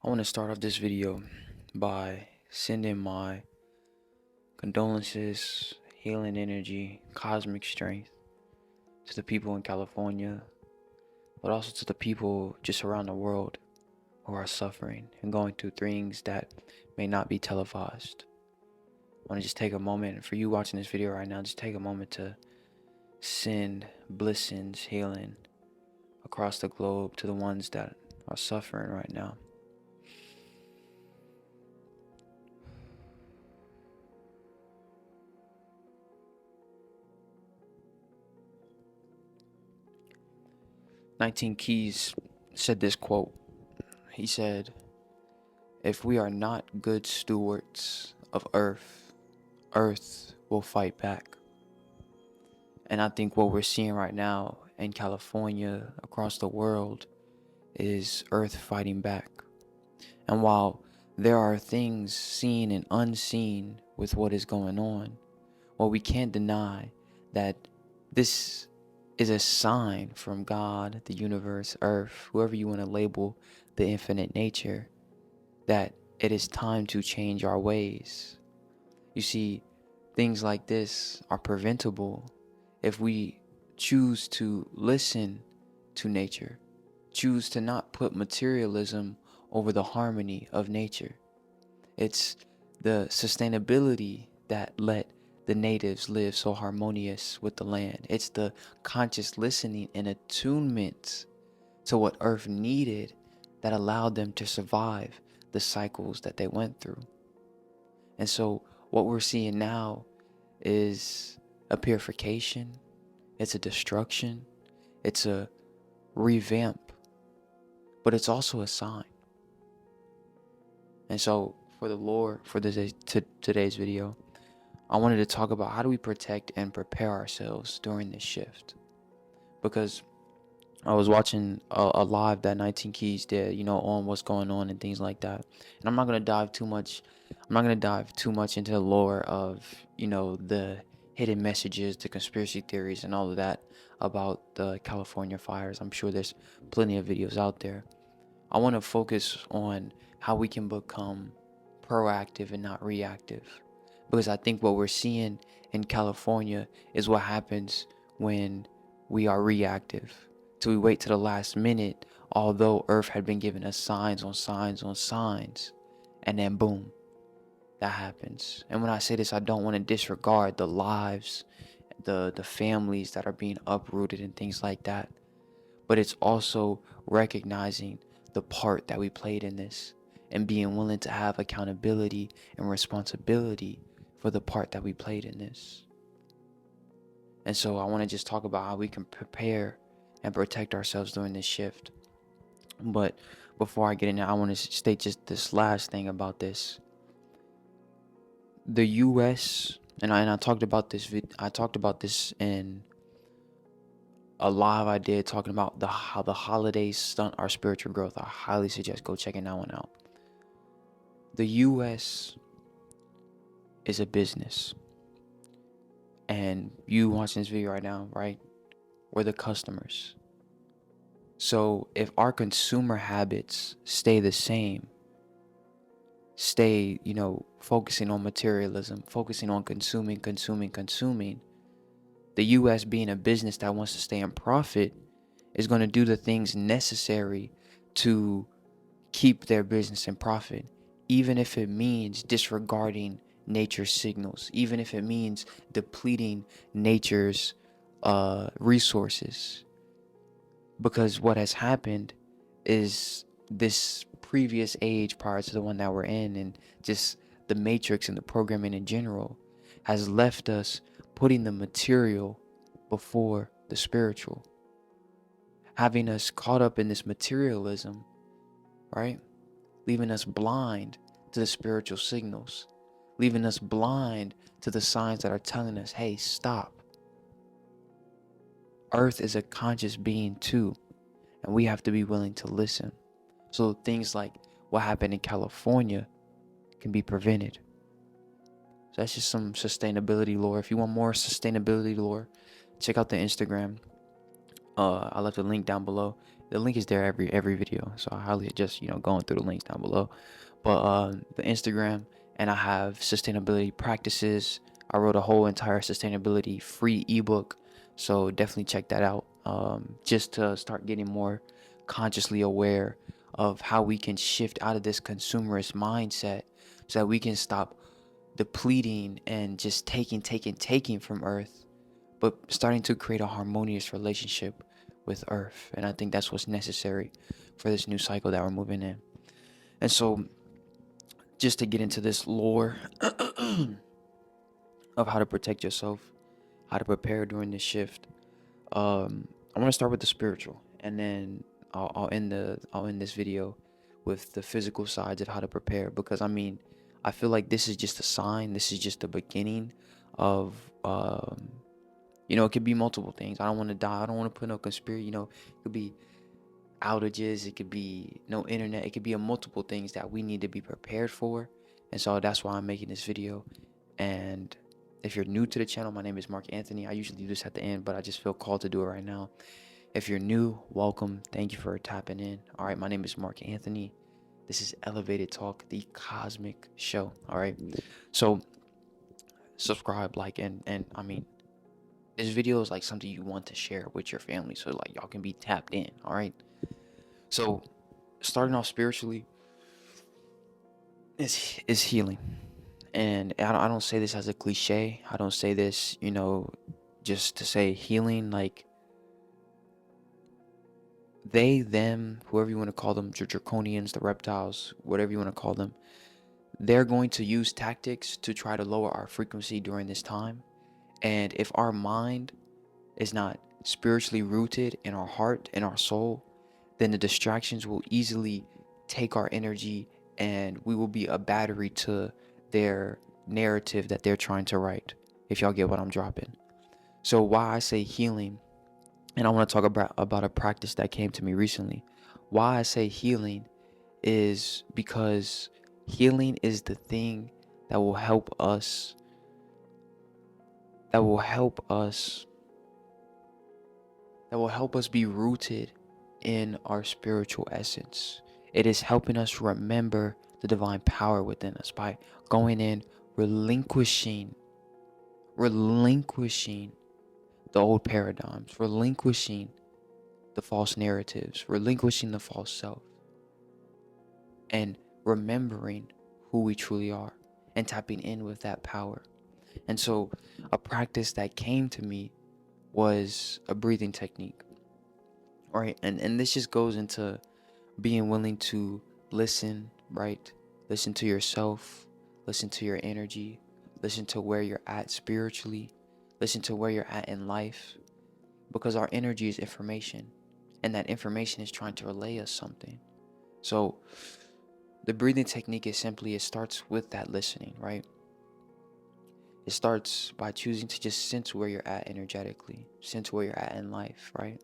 I want to start off this video by sending my condolences, healing energy, cosmic strength to the people in California, but also to the people just around the world who are suffering and going through things that may not be televised. I want to just take a moment, and for you watching this video right now, just take a moment to send blessings, healing across the globe to the ones that are suffering right now. Nineteen Keys said this quote. He said, "If we are not good stewards of Earth, Earth will fight back." And I think what we're seeing right now in California, across the world, is Earth fighting back. And while there are things seen and unseen with what is going on, well, we can't deny that this is a sign from God, the universe, Earth, whoever you want to label the infinite nature, that it is time to change our ways. You see, things like this are preventable if we choose to listen to nature, choose to not put materialism over the harmony of nature. It's the sustainability that let the natives live so harmonious with the land. It's the conscious listening and attunement to what Earth needed that allowed them to survive the cycles that they went through. And so what we're seeing now is a purification, it's a destruction, it's a revamp, but it's also a sign. And so for the Lord, for today's video, I wanted to talk about how do we protect and prepare ourselves during this shift. Because I was watching a live that 19 Keys did, on what's going on and things like that. And I'm not going to dive too much into the lore of, the hidden messages, the conspiracy theories and all of that about the California fires. I'm sure there's plenty of videos out there. I want to focus on how we can become proactive and not reactive. Because I think what we're seeing in California is what happens when we are reactive. So we wait to the last minute, although Earth had been giving us signs on signs on signs. And then boom, that happens. And when I say this, I don't want to disregard the lives, the families that are being uprooted and things like that. But it's also recognizing the part that we played in this and being willing to have accountability and responsibility for the part that we played in this. And so I want to just talk about how we can prepare and protect ourselves during this shift. But before I get in there, I want to state just this last thing about this. The U.S. and I talked about this. I talked about this in a live I did talking about how the holidays stunt our spiritual growth. I highly suggest go checking that one out. The U.S. is a business, and you watching this video right now, right? We're the customers. So if our consumer habits stay the same, stay, focusing on materialism, focusing on consuming, the U.S. being a business that wants to stay in profit is going to do the things necessary to keep their business in profit, even if it means disregarding nature's signals, even if it means depleting nature's resources. Because what has happened is this previous age prior to the one that we're in, and just the matrix and the programming in general, has left us putting the material before the spiritual, having us caught up in this materialism, right? Leaving us blind to the spiritual signals, leaving us blind to the signs that are telling us, hey, stop. Earth is a conscious being too, and we have to be willing to listen. So things like what happened in California can be prevented. So that's just some sustainability lore. If you want more sustainability lore, check out the Instagram. I left a link down below. The link is there every video, so I highly suggest going through the links down below. But the Instagram, and I have sustainability practices. I wrote a whole entire sustainability free ebook, so definitely check that out. Just to start getting more consciously aware of how we can shift out of this consumerist mindset, so that we can stop depleting and just taking from Earth, but starting to create a harmonious relationship with Earth. And I think that's what's necessary for this new cycle that we're moving in. And so, just to get into this lore of how to protect yourself, how to prepare during this shift, I want to start with the spiritual, and then I'll end this video with the physical sides of how to prepare. Because I feel like this is just a sign. This is just the beginning of it could be multiple things. I don't want to die. I don't want to put no conspiracy. It could be outages. It could be no internet. It could be a multiple things that we need to be prepared for. And so that's why I'm making this video. And if you're new to the channel, my name is Mark Anthony. I usually do this at the end, but I just feel called to do it right now. If you're new, welcome. Thank you for tapping in. All right, my name is Mark Anthony. This is Elevated Talk, the cosmic show. All right. So subscribe, like, and this video is like something you want to share with your family, so like y'all can be tapped in. All right. So starting off spiritually is healing. And I don't say this as a cliche. I don't say this, just to say healing. Like, they, them, whoever you want to call them, the draconians, the reptiles, whatever you want to call them, they're going to use tactics to try to lower our frequency during this time. And if our mind is not spiritually rooted in our heart and our soul, then the distractions will easily take our energy, and we will be a battery to their narrative that they're trying to write, if y'all get what I'm dropping. So why I say healing, and I want to talk about a practice that came to me recently. Why I say healing is because healing is the thing that will help us be rooted in our spiritual essence. It is helping us remember the divine power within us by going in, relinquishing the old paradigms, relinquishing the false narratives, relinquishing the false self, and remembering who we truly are and tapping in with that power. And so a practice that came to me was a breathing technique. All right. And this just goes into being willing to listen, right? Listen to yourself, listen to your energy, listen to where you're at spiritually, listen to where you're at in life, because our energy is information, and that information is trying to relay us something. So the breathing technique is simply, it starts with that listening, right? It starts by choosing to just sense where you're at energetically, sense where you're at in life, right?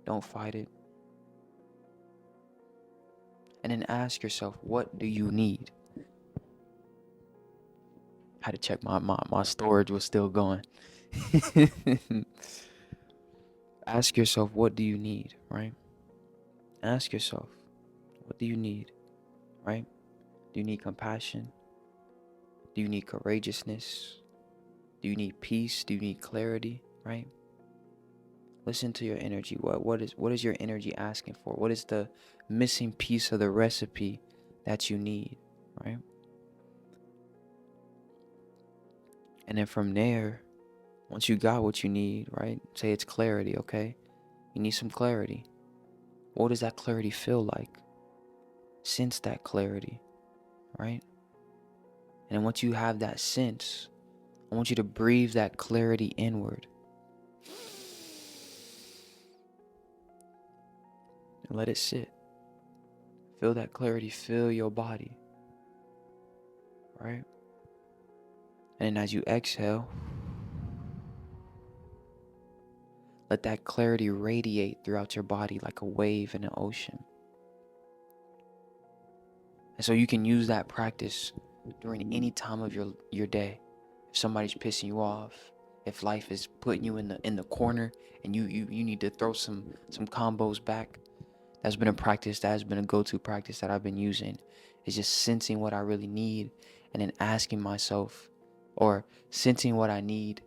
Don't fight it. And then ask yourself, what do you need? I had to check my storage was still going. Ask yourself, what do you need, right? Ask yourself, what do you need, right? Do you need compassion? Do you need courageousness? Do you need peace? Do you need clarity, right? Listen to your energy. What is your energy asking for? What is the missing piece of the recipe that you need, right? And then from there, once you got what you need, right? Say it's clarity, okay? You need some clarity. What does that clarity feel like? Sense that clarity, right? And then once you have that sense, I want you to breathe that clarity inward. And let it sit. Feel that clarity fill your body, right? And then as you exhale, let that clarity radiate throughout your body like a wave in an ocean. And so you can use that practice during any time of your day. If somebody's pissing you off, if life is putting you in the corner and you need to throw some combos back. That's been a practice, that has been a go-to practice that I've been using, is just sensing what I really need and then asking myself, or sensing what I need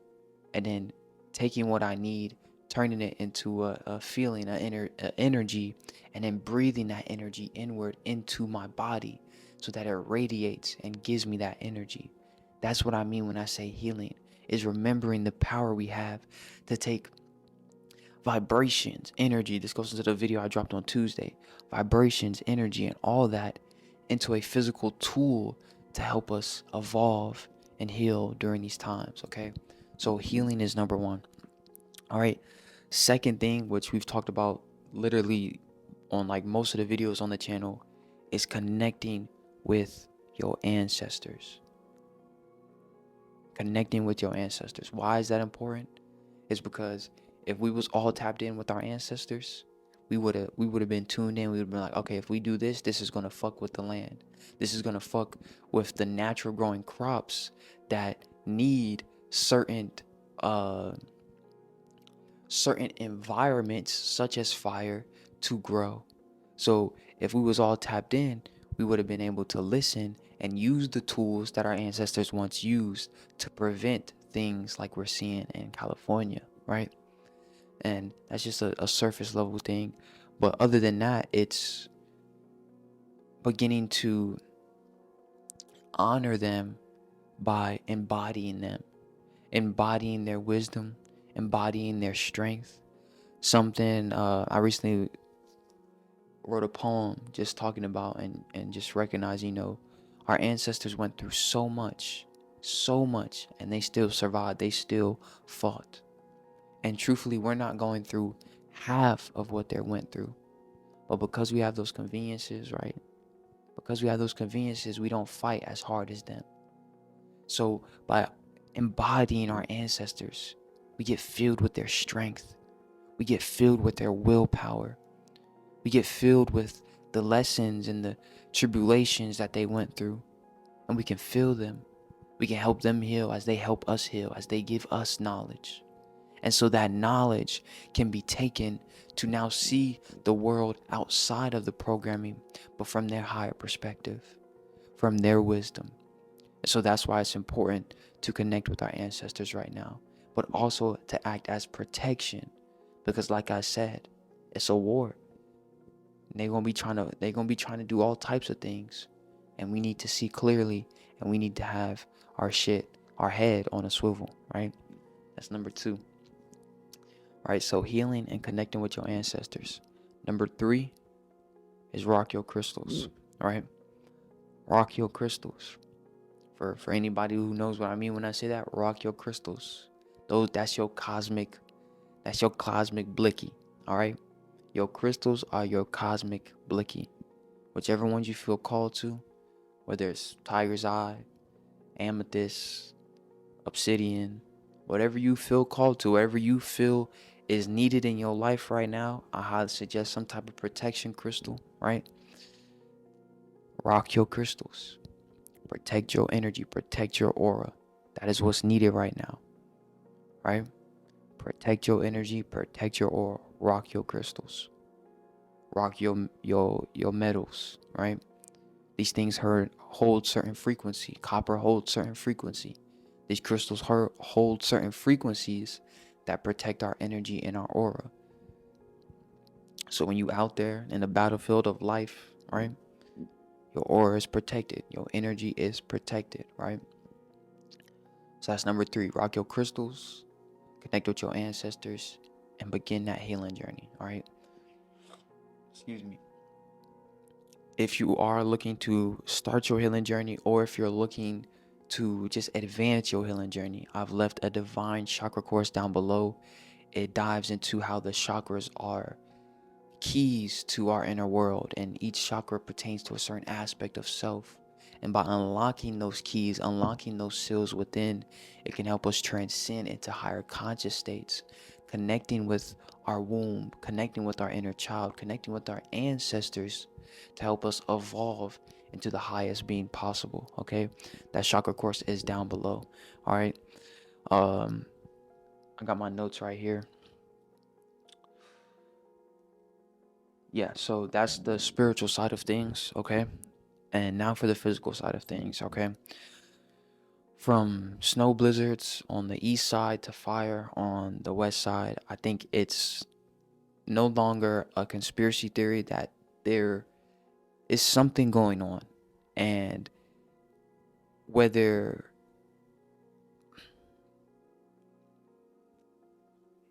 and then taking what I need, turning it into a feeling, a energy, and then breathing that energy inward into my body so that it radiates and gives me that energy. That's what I mean when I say healing, is remembering the power we have to take vibrations, energy. This goes into the video I dropped on Tuesday. Vibrations, energy, and all that into a physical tool to help us evolve and heal during these times, okay? So healing is number one. All right. Second thing, which we've talked about literally on like most of the videos on the channel, is connecting with your ancestors. Connecting with your ancestors. Why is that important? It's because if we was all tapped in with our ancestors, we would have been tuned in. We would have been like, okay, if we do this, this is gonna fuck with the land. This is gonna fuck with the natural growing crops that need certain environments such as fire to grow. So if we was all tapped in, we would have been able to listen and use the tools that our ancestors once used to prevent things like we're seeing in California, right? And that's just a surface level thing. But other than that, it's beginning to honor them by embodying them, embodying their wisdom, embodying their strength. Something I recently wrote a poem just talking about and just recognizing, our ancestors went through so much, and they still survived. They still fought. And truthfully, we're not going through half of what they went through. But because we have those conveniences, right? Because we have those conveniences, we don't fight as hard as them. So by embodying our ancestors, we get filled with their strength. We get filled with their willpower. We get filled with the lessons and the tribulations that they went through. And we can feel them. We can help them heal as they help us heal, as they give us knowledge. And so that knowledge can be taken to now see the world outside of the programming, but from their higher perspective, from their wisdom. And so that's why it's important to connect with our ancestors right now, but also to act as protection. Because like I said, it's a war. And they're gonna be trying to do all types of things. And we need to see clearly, and we need to have our head on a swivel, right? That's number 2. All right, so healing and connecting with your ancestors. Number 3 is rock your crystals. All right, rock your crystals. For anybody who knows what I mean when I say that, rock your crystals. That's your cosmic blicky. All right, your crystals are your cosmic blicky. Whichever ones you feel called to, whether it's tiger's eye, amethyst, obsidian, whatever you feel called to, whatever you feel is needed in your life right now, I highly suggest some type of protection crystal, right? Rock your crystals. Protect your energy, protect your aura. That is what's needed right now, right? Protect your energy, protect your aura. Rock your crystals. Rock your metals, right? These things hold certain frequency. Copper holds certain frequency. These crystals hold certain frequencies that protect our energy and our aura. So when you out there in the battlefield of life, right, your aura is protected. Your energy is protected, right? So that's number 3. Rock your crystals, connect with your ancestors, and begin that healing journey, all right? Excuse me. If you are looking to start your healing journey, or if you're looking to just advance your healing journey, I've left a divine chakra course down below. It dives into how the chakras are keys to our inner world, and each chakra pertains to a certain aspect of self. And by unlocking those keys, unlocking those seals within, it can help us transcend into higher conscious states, connecting with our womb, connecting with our inner child, connecting with our ancestors to help us evolve into the highest being possible. Okay, that chakra course is down below. All right. I got my notes right here. Yeah, so that's the spiritual side of things, okay? And now for the physical side of things, okay? From snow blizzards on the east side to fire on the west side, I think it's no longer a conspiracy theory that there is something going on. And whether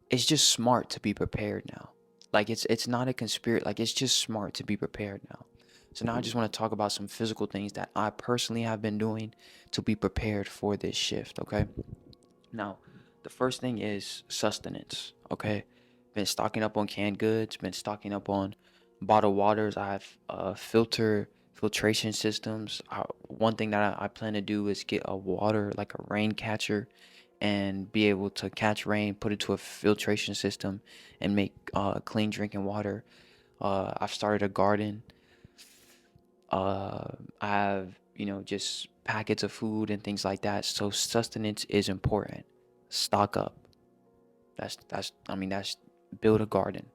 it's just smart to be prepared now. Like it's not a conspiracy, like it's just smart to be prepared now. So now I just want to talk about some physical things that I personally have been doing to be prepared for this shift, okay? Now, the first thing is sustenance, okay? Been stocking up on canned goods, been stocking up on bottled waters. I have filtration systems. One thing that I plan to do is get a water, like a rain catcher, and be able to catch rain, put it to a filtration system, and make clean drinking water. I've started a garden. I have, just packets of food and things like that. So sustenance is important. Stock up. That's build a garden.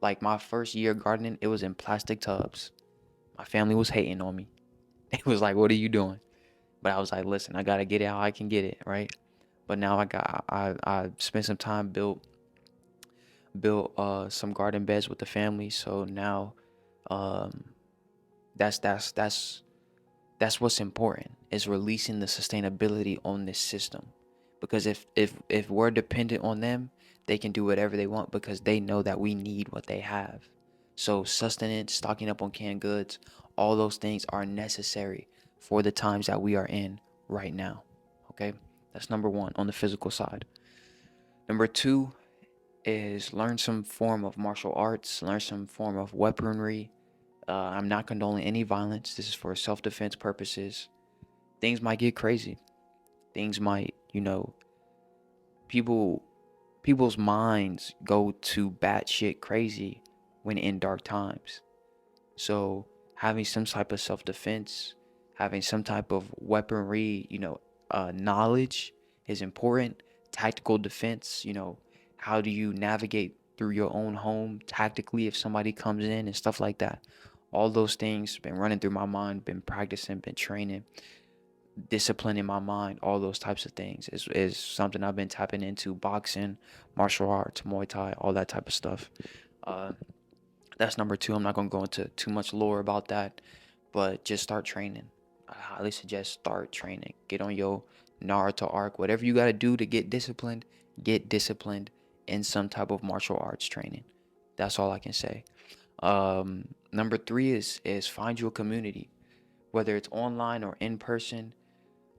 Like my first year gardening, it was in plastic tubs. My family was hating on me. It was like, "What are you doing?" But I was like, "Listen, I gotta get it how I can get it, right?" But now I spent some time built some garden beds with the family. So now, um, that's what's important, is releasing the sustainability on this system. Because if we're dependent on them, they can do whatever they want because they know that we need what they have. So sustenance, stocking up on canned goods, all those things are necessary for the times that we are in right now. Okay? That's number one on the physical side. Number two is learn some form of martial arts, learn some form of weaponry. I'm not condoning any violence. This is for self-defense purposes. Things might get crazy. Things might, people people's minds go to batshit crazy when in dark times. So having some type of self-defense, having some type of weaponry, knowledge is important. Tactical defense, how do you navigate through your own home tactically if somebody comes in and stuff like that. All those things been running through my mind, been practicing, been training, disciplining my mind. All those types of things is something I've been tapping into. Boxing, martial arts, Muay Thai, all that type of stuff. Uh, that's number two. I'm not gonna go into too much lore about that, but just start training. I highly suggest start training. Get on your Naruto arc. Whatever you gotta do to get disciplined in some type of martial arts training. That's all I can say. Number three is find you a community, whether it's online or in person.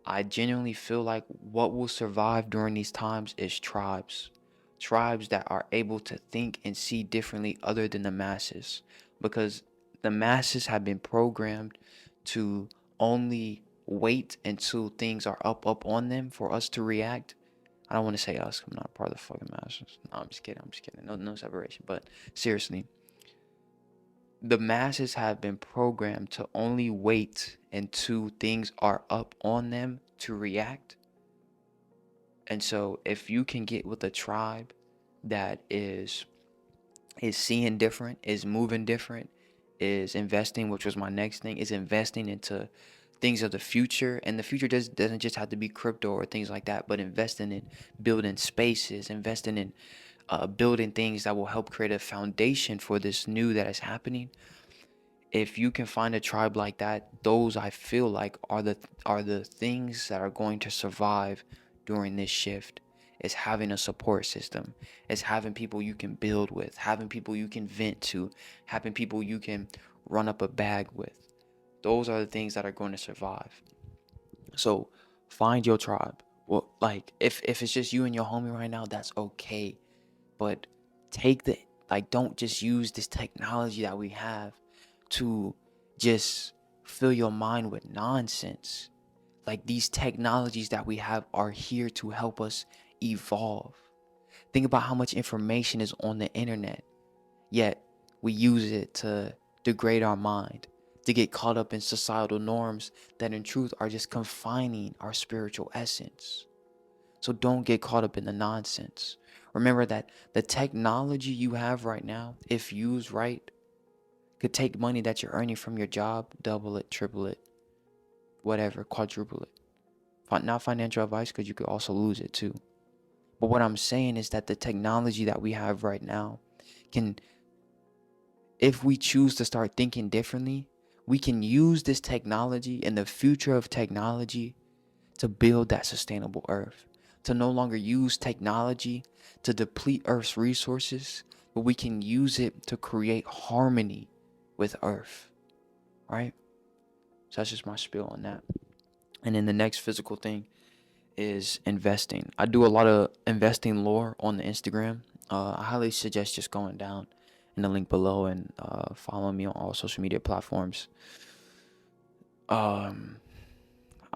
I genuinely feel like what will survive during these times is tribes. Tribes that are able to think and see differently other than the masses. Because the masses have been programmed to only wait until things are up on them for us to react. I don't want to say us, I'm not a part of the fucking masses. No, I'm just kidding. No separation. But seriously, the masses have been programmed to only wait until things are up on them to react. And so if you can get with a tribe that is seeing different, is moving different, is investing, which was my next thing, is investing into things of the future. And the future doesn't just have to be crypto or things like that, but investing in building spaces, investing in building things that will help create a foundation for this new that is happening. If you can find a tribe like that, those I feel like are the things that are going to survive during this shift. Is having a support system, is having people you can build with, having people you can vent to, having people you can run up a bag with. Those are the things that are going to survive. So find your tribe. Well, like if it's just you and your homie right now, that's okay. But take the don't just use this technology that we have to just fill your mind with nonsense. Like these technologies that we have are here to help us evolve. Think about how much information is on the internet, yet we use it to degrade our mind, to get caught up in societal norms that in truth are just confining our spiritual essence. So don't get caught up in the nonsense. Remember that the technology you have right now, if used right, could take money that you're earning from your job, double it, triple it, whatever, quadruple it. Not financial advice, because you could also lose it too. But what I'm saying is that the technology that we have right now can, if we choose to start thinking differently, we can use this technology and the future of technology to build that sustainable earth. To no longer use technology to deplete Earth's resources, but we can use it to create harmony with Earth, right? So that's just my spiel on that. And then the next physical thing is investing. I do a lot of investing lore on the Instagram. I highly suggest just going down in the link below and following me on all social media platforms. I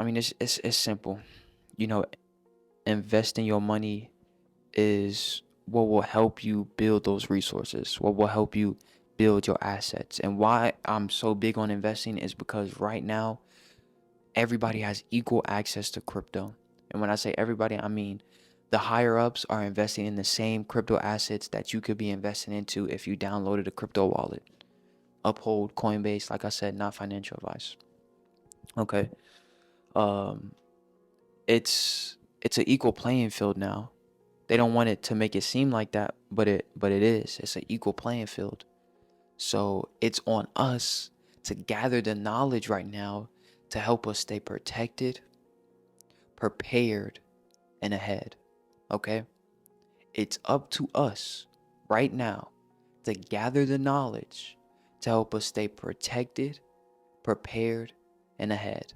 mean, it's simple. You know, investing your money is what will help you build those resources, what will help you build your assets. And why I'm so big on investing is because right now, everybody has equal access to crypto. And when I say everybody, I mean the higher ups are investing in the same crypto assets that you could be investing into if you downloaded a crypto wallet. Uphold, Coinbase, like I said, not financial advice. Okay. Um, it's an equal playing field now. They don't want it to make it seem like that, but it is. It's an equal playing field. So it's on us to gather the knowledge right now to help us stay protected, prepared, and ahead. Okay? It's up to us right now to gather the knowledge to help us stay protected, prepared, and ahead.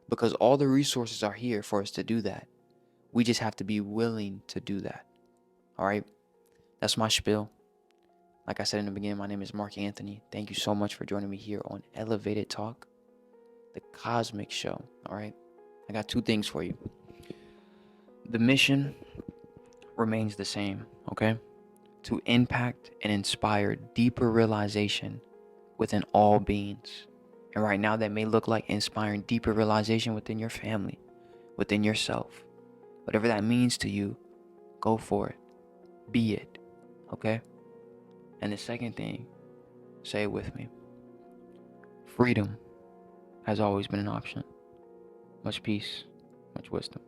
Because all the resources are here for us to do that. We just have to be willing to do that. All right? That's my spiel. Like I said in the beginning, my name is Mark Anthony. Thank you so much for joining me here on Elevated Talk, the Cosmic Show. All right? I got two things for you. The mission remains the same, okay? To impact and inspire deeper realization within all beings. And right now, that may look like inspiring deeper realization within your family, within yourself. Whatever that means to you, go for it. Be it, okay? And the second thing, say it with me. Freedom has always been an option. Much peace, much wisdom.